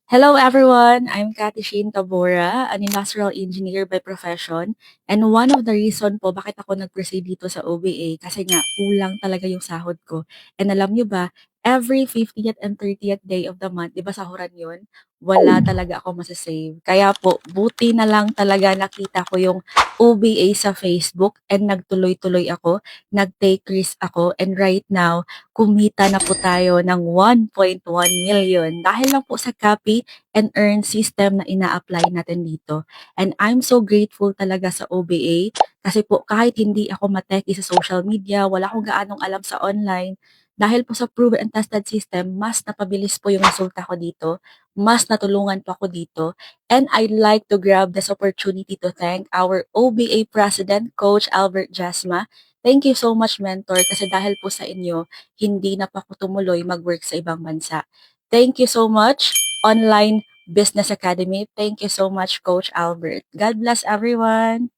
Hello everyone, I'm Kati Shane Tabora, an industrial engineer by profession. And one of the reason po bakit ako nag-proceed dito sa OBA kasi nga kulang talaga yung sahod ko. And alam nyo ba, every 50th and 30th day of the month, di ba sahuran yun? Wala talaga ako masasave. Kaya po, buti na lang talaga nakita ko yung OBA sa Facebook and nagtuloy-tuloy ako, nag-take risk ako, and right now, kumita na po tayo ng 1.1 million dahil lang po sa copy and earn system na ina-apply natin dito. And I'm so grateful talaga sa OBA kasi po kahit hindi ako mateki sa social media, wala akong gaanong alam sa online, dahil po sa proven and tested system, mas napabilis po yung resulta ko dito, mas natulungan po ako dito, and I'd like to grab this opportunity to thank our OBA President, Coach Albert Jasma. Thank you so much, mentor, kasi dahil po sa inyo, hindi na pa ako tumuloy mag-work sa ibang bansa. Thank you so much, Online Business Academy. Thank you so much, Coach Albert. God bless everyone.